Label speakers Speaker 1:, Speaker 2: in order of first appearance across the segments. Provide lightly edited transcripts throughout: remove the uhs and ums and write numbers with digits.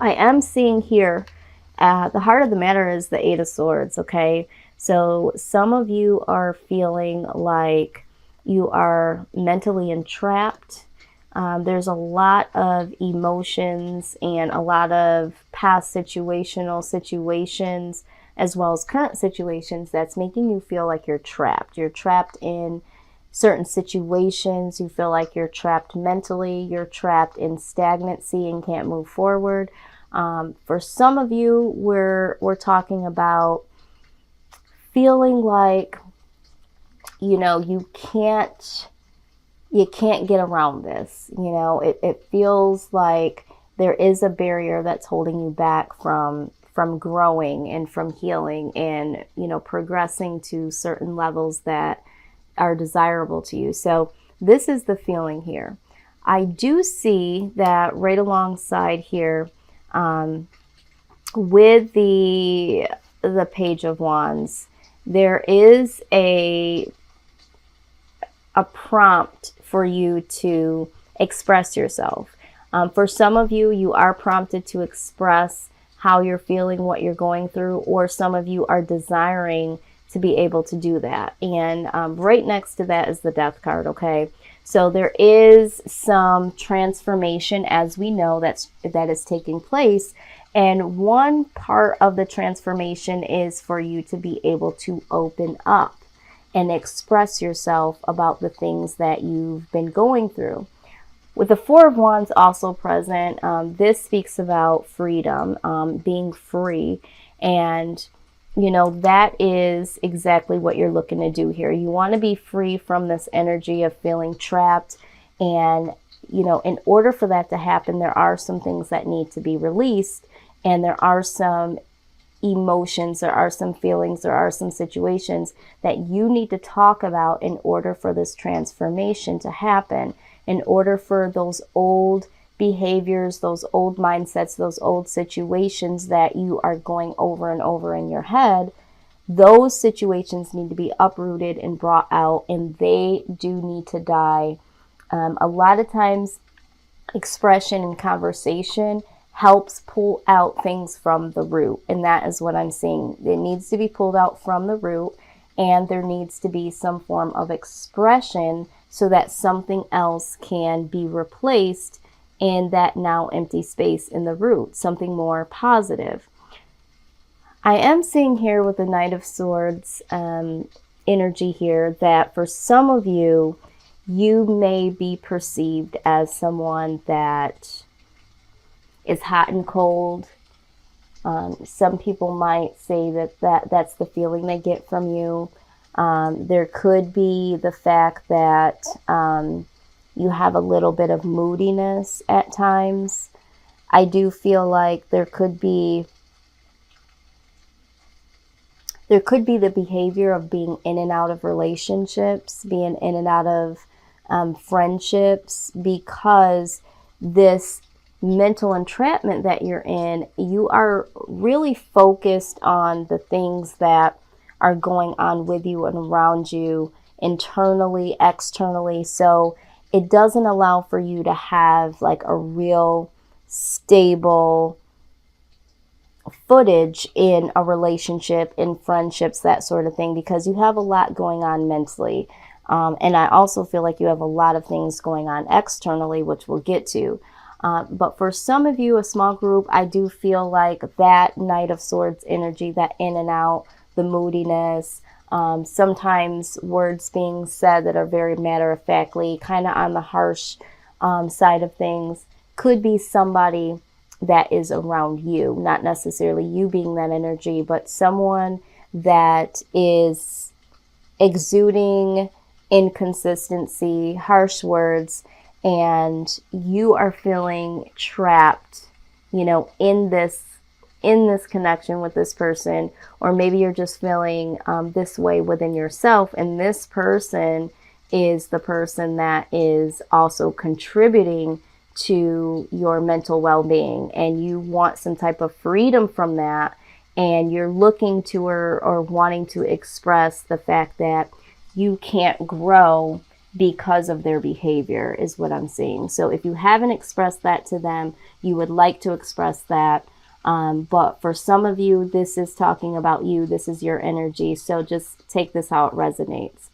Speaker 1: I am seeing here, the heart of the matter is the Eight of Swords, okay? So some of you are feeling like you are mentally entrapped. There's a lot of emotions and a lot of past situational situations as well as current situations that's making you feel like you're trapped. You're trapped in certain situations. You feel like you're trapped mentally. You're trapped in stagnancy and can't move forward. For some of you, we're talking about feeling like, you know, you can't get around this. You know, it feels like there is a barrier that's holding you back from growing and from healing and, you know, progressing to certain levels that are desirable to you. So this is the feeling here. I do see that right alongside here, with the Page of Wands, there is a prompt for you to express yourself. For some of you, you are prompted to express how you're feeling, what you're going through, or some of you are desiring to be able to do that. And right next to that is the Death card, okay? So there is some transformation, as we know, that is taking place. And one part of the transformation is for you to be able to open up and express yourself about the things that you've been going through. With the Four of Wands also present, this speaks about freedom, being free. And, you know, that is exactly what you're looking to do here. You want to be free from this energy of feeling trapped. And, you know, in order for that to happen, there are some things that need to be released. And there are some emotions, there are some feelings, there are some situations that you need to talk about in order for this transformation to happen, in order for those old behaviors, those old mindsets, those old situations that you are going over and over in your head. Those situations need to be uprooted and brought out, and they do need to die. A lot of times, expression and conversation helps pull out things from the root. And that is what I'm seeing. It needs to be pulled out from the root, and there needs to be some form of expression so that something else can be replaced in that now empty space in the root, something more positive. I am seeing here with the Knight of Swords energy here that for some of you, you may be perceived as someone that is hot and cold. Some people might say that's the feeling they get from you. There could be the fact that you have a little bit of moodiness at times. I do feel like there could be the behavior of being in and out of relationships, being in and out of friendships, because this mental entrapment that you're in, you are really focused on the things that are going on with you and around you, internally, externally. So it doesn't allow for you to have like a real stable footage in a relationship, in friendships, that sort of thing, because you have a lot going on mentally. And I also feel like you have a lot of things going on externally, which we'll get to. But for some of you, a small group, I do feel like that Knight of Swords energy, that in and out, the moodiness, sometimes words being said that are very matter-of-factly, kind of on the harsh side of things, could be somebody that is around you, not necessarily you being that energy, but someone that is exuding inconsistency, harsh words, and you are feeling trapped, you know, in this connection with this person, or maybe you're just feeling this way within yourself, and this person is the person that is also contributing to your mental well-being, and you want some type of freedom from that, and you're looking to or wanting to express the fact that you can't grow because of their behavior is what I'm seeing. So if you haven't expressed that to them, you would like to express that. But for some of you, this is talking about you. This is your energy. So just take this how it resonates.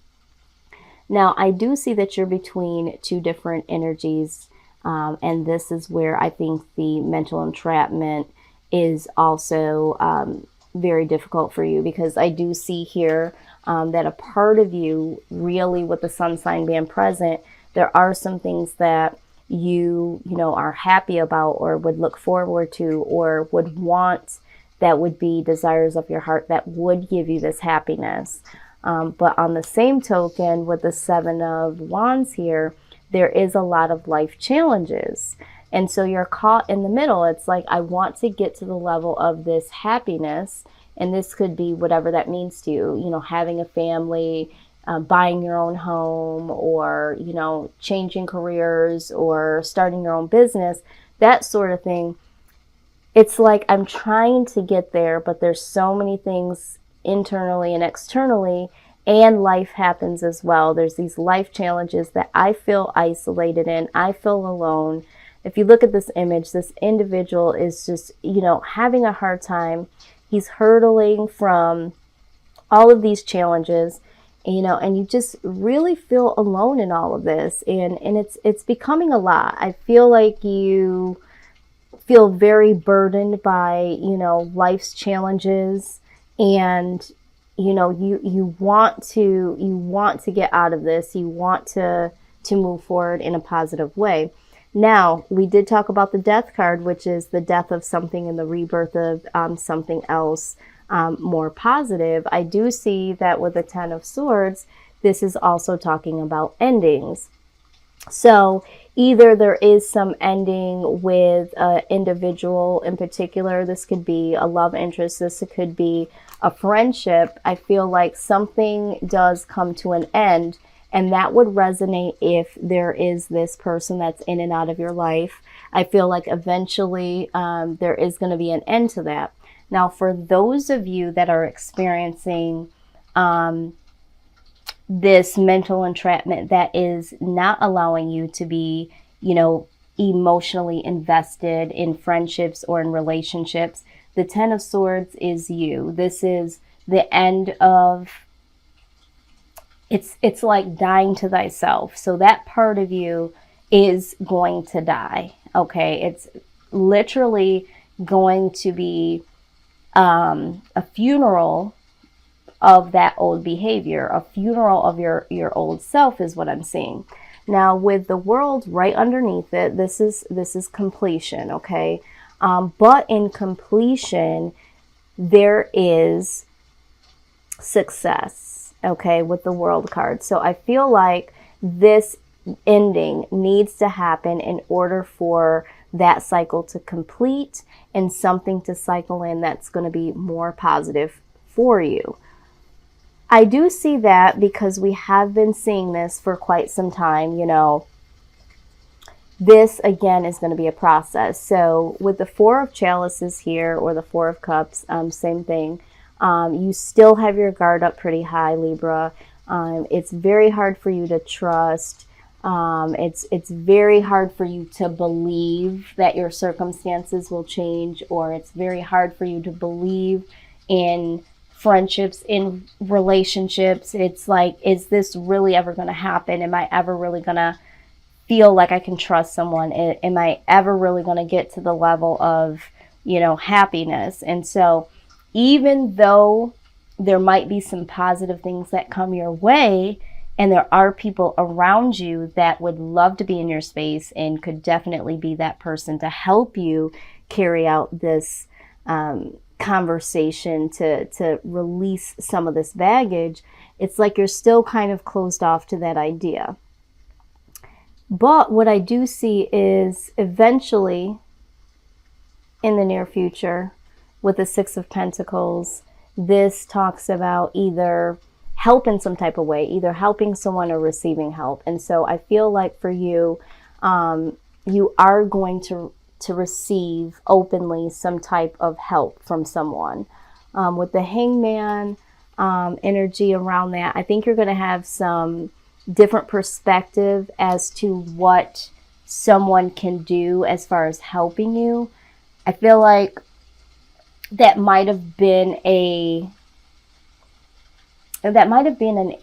Speaker 1: Now, I do see that you're between two different energies. And this is where I think the mental entrapment is also very difficult for you, because I do see here that a part of you, really with the sun sign being present, there are some things that you know, are happy about or would look forward to or would want, that would be desires of your heart that would give you this happiness. But on the same token, with the Seven of Wands here, there is a lot of life challenges. And so you're caught in the middle. It's like, I want to get to the level of this happiness. And this could be whatever that means to you, you know, having a family, buying your own home, or, you know, changing careers or starting your own business, that sort of thing. It's like, I'm trying to get there, but there's so many things internally and externally, and life happens as well. There's these life challenges that I feel isolated in. I feel alone. If you look at this image, this individual is just, you know, having a hard time. He's hurtling from all of these challenges, you know, and you just really feel alone in all of this. And it's becoming a lot. I feel like you feel very burdened by, you know, life's challenges, and you know, you want to get out of this. You want to move forward in a positive way. Now, we did talk about the Death card, which is the death of something and the rebirth of something else more positive. I do see that with the Ten of Swords, this is also talking about endings. So either there is some ending with an individual in particular. This could be a love interest. This could be a friendship. I feel like something does come to an end, and that would resonate if there is this person that's in and out of your life. I feel like eventually there is going to be an end to that. Now, for those of you that are experiencing this mental entrapment that is not allowing you to be, you know, emotionally invested in friendships or in relationships, the Ten of Swords is you. This is the end of, it's like dying to thyself. So that part of you is going to die. Okay, it's literally going to be a funeral of that old behavior, a funeral of your old self is what I'm seeing. Now, with the World right underneath it, this is completion, okay? But in completion, there is success, okay, with the World card. So I feel like this ending needs to happen in order for that cycle to complete and something to cycle in that's going to be more positive for you. I do see that because we have been seeing this for quite some time, you know. This, again, is going to be a process. So with the Four of Chalices here, or the Four of Cups, same thing. You still have your guard up pretty high, Libra. It's very hard for you to trust. It's very hard for you to believe that your circumstances will change, or it's very hard for you to believe in friendships, in relationships. It's like, is this really ever going to happen? Am I ever really going to feel like I can trust someone? Am I ever really going to get to the level of, you know, happiness? And so even though there might be some positive things that come your way, and there are people around you that would love to be in your space and could definitely be that person to help you carry out this conversation to release some of this baggage, it's like you're still kind of closed off to that idea. But what I do see is eventually, in the near future, with the Six of Pentacles, this talks about either help in some type of way, either helping someone or receiving help. And so I feel like for you, you are going to receive openly some type of help from someone. With the Hangman energy around that, I think you're going to have some different perspective as to what someone can do as far as helping you, I feel like that might have been an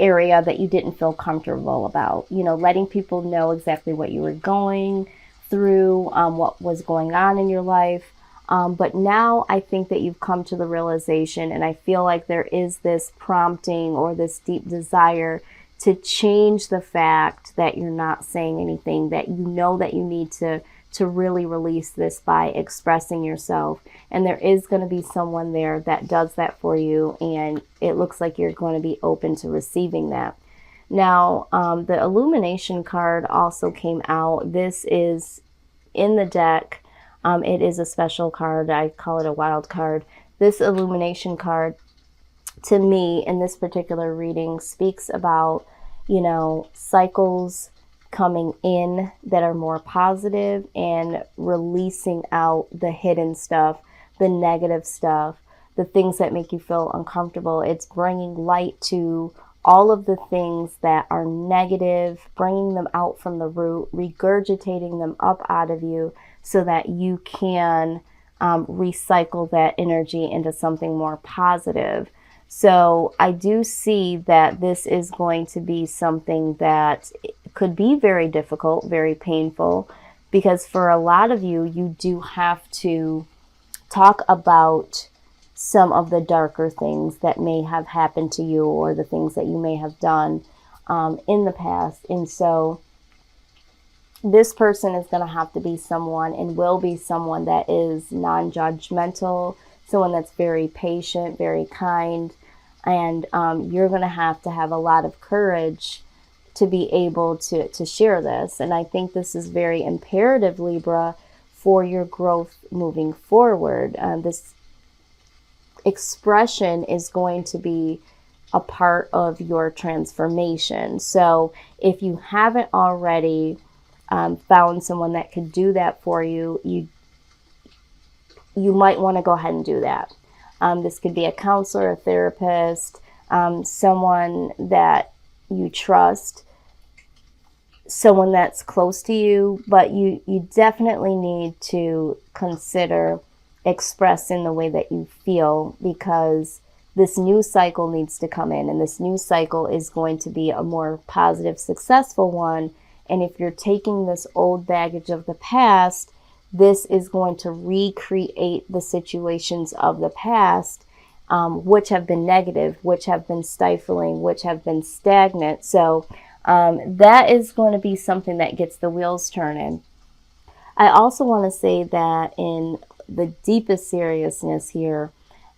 Speaker 1: area that you didn't feel comfortable about, letting people know exactly what you were going through, what was going on in your life. But now I think that you've come to the realization, and I feel like there is this prompting or this deep desire to change the fact that you're not saying anything, that you know that you need to really release this by expressing yourself. And there is going to be someone there that does that for you, and it looks like you're going to be open to receiving that. Now, the illumination card also came out. This is in the deck. It is a special card. I call it a wild card. This illumination card, to me, in this particular reading, speaks about, cycles coming in that are more positive and releasing out the hidden stuff, the negative stuff, the things that make you feel uncomfortable. It's bringing light to all of the things that are negative, bringing them out from the root, regurgitating them up out of you so that you can recycle that energy into something more positive. So I do see that this is going to be something that could be very difficult, very painful, because for a lot of you, you do have to talk about some of the darker things that may have happened to you or the things that you may have done in the past. And so this person is going to have to be someone, and will be someone, that is non-judgmental, someone that's very patient, very kind, and you're going to have a lot of courage to be able to share this. And I think this is very imperative, Libra, for your growth moving forward. This expression is going to be a part of your transformation. So if you haven't already found someone that could do that for you, you might want to go ahead and do that. This could be a counselor, a therapist, someone that you trust, someone that's close to you, but you definitely need to consider expressing the way that you feel, because this new cycle needs to come in, and this new cycle is going to be a more positive, successful one. And if you're taking this old baggage of the past, this is going to recreate the situations of the past, which have been negative, which have been stifling, which have been stagnant. So that is going to be something that gets the wheels turning. I also want to say that in the deepest seriousness here,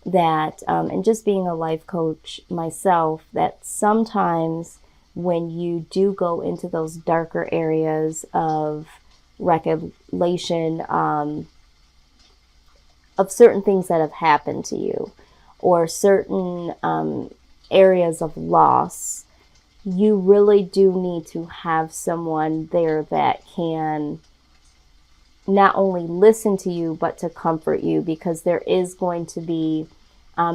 Speaker 1: that, and just being a life coach myself, that sometimes when you do go into those darker areas of recollection of certain things that have happened to you, or certain areas of loss, you really do need to have someone there that can not only listen to you, but to comfort you, because there is going to be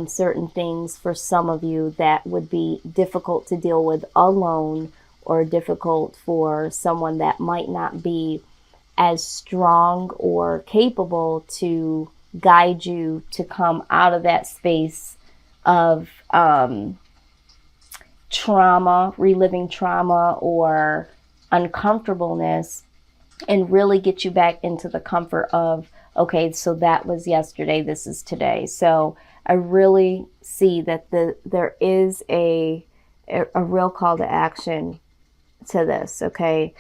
Speaker 1: certain things for some of you that would be difficult to deal with alone, or difficult for someone that might not be as strong or capable to guide you to come out of that space of trauma, reliving trauma or uncomfortableness, and really get you back into the comfort of, okay, so that was yesterday, this is today. So I really see that there is a real call to action to this, okay?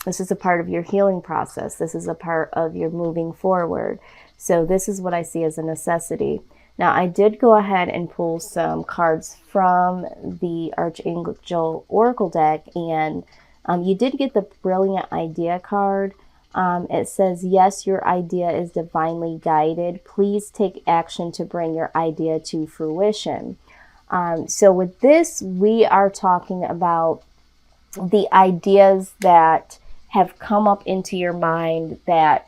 Speaker 1: This is a part of your healing process. This is a part of your moving forward. So this is what I see as a necessity. Now, I did go ahead and pull some cards from the Archangel Oracle deck, and you did get the Brilliant Idea card. It says, yes, your idea is divinely guided. Please take action to bring your idea to fruition. So with this, we are talking about the ideas that have come up into your mind that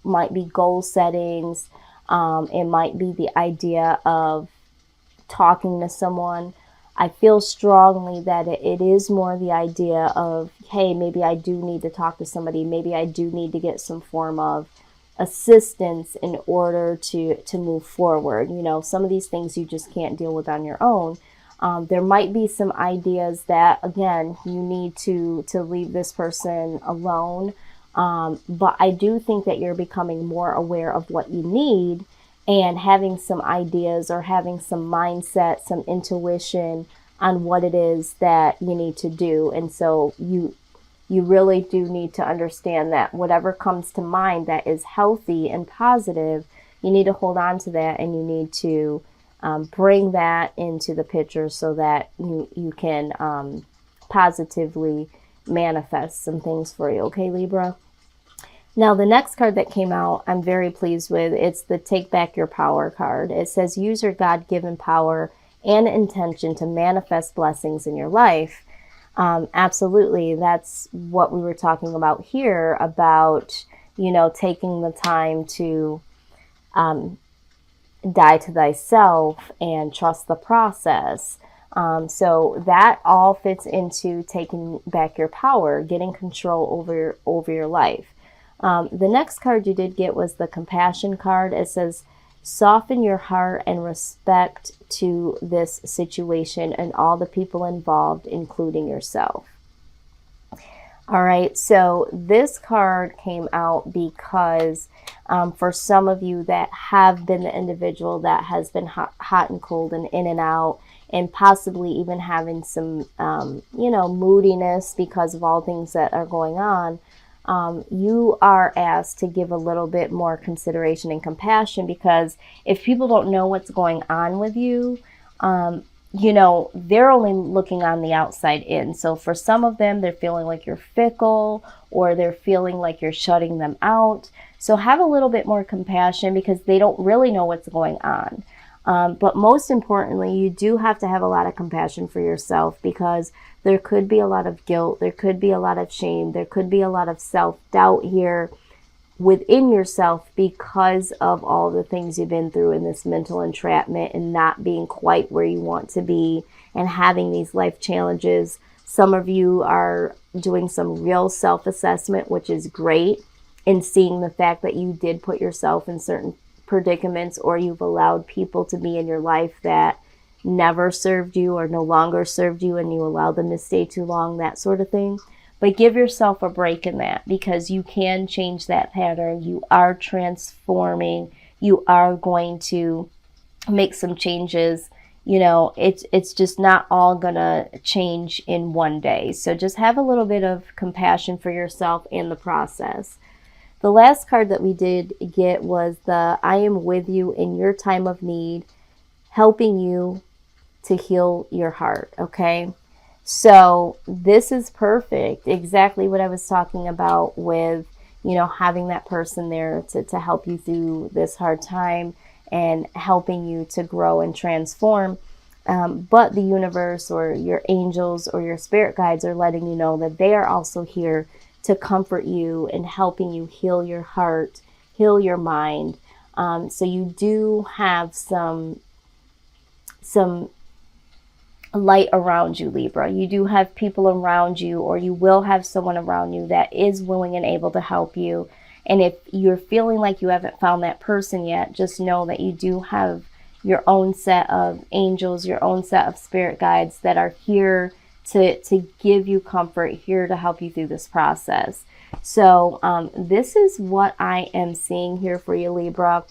Speaker 1: might be goal settings. It might be the idea of talking to someone. I feel strongly that it is more the idea of, hey, maybe I do need to talk to somebody. Maybe I do need to get some form of assistance in order to move forward. You know, some of these things you just can't deal with on your own. There might be some ideas that, again, you need to leave this person alone. But I do think that you're becoming more aware of what you need and having some ideas or having some mindset, some intuition on what it is that you need to do. And so you really do need to understand that whatever comes to mind that is healthy and positive, you need to hold on to that, and you need to bring that into the picture so that you can positively manifest some things for you. Okay, Libra? Now, the next card that came out, I'm very pleased with. It's the Take Back Your Power card. It says, use your God-given power and intention to manifest blessings in your life. Absolutely. That's what we were talking about here, about, you know, taking the time to die to thyself and trust the process. So that all fits into taking back your power, getting control over your life. The next card you did get was the Compassion card. It says, soften your heart and respect to this situation and all the people involved, including yourself. All right, so this card came out because for some of you that have been the individual that has been hot and cold and in and out, and possibly even having some, you know, moodiness because of all things that are going on, you are asked to give a little bit more consideration and compassion, because if people don't know what's going on with you, you know, they're only looking on the outside in. So for some of them, they're feeling like you're fickle, or they're feeling like you're shutting them out. So have a little bit more compassion, because they don't really know what's going on. But most importantly, you do have to have a lot of compassion for yourself, because there could be a lot of guilt, there could be a lot of shame, there could be a lot of self-doubt here within yourself because of all the things you've been through in this mental entrapment and not being quite where you want to be and having these life challenges. Some of you are doing some real self-assessment, which is great, in seeing the fact that you did put yourself in certain predicaments, or you've allowed people to be in your life that never served you or no longer served you, and you allowed them to stay too long, that sort of thing. But give yourself a break in that, because you can change that pattern. You are transforming. You are going to make some changes. You know, it's just not all gonna change in one day. So just have a little bit of compassion for yourself in the process. The last card that we did get was the I am with you in your time of need, helping you to heal your heart. Okay. So this is perfect. Exactly what I was talking about with, you know, having that person there to help you through this hard time and helping you to grow and transform. But the universe or your angels or your spirit guides are letting you know that they are also here to comfort you and helping you heal your heart, heal your mind. So you do have some light around you, Libra. You do have people around you, or you will have someone around you that is willing and able to help you. And if you're feeling like you haven't found that person yet, just know that you do have your own set of angels, your own set of spirit guides that are here to give you comfort, here to help you through this process. So this is what I am seeing here for you, Libra.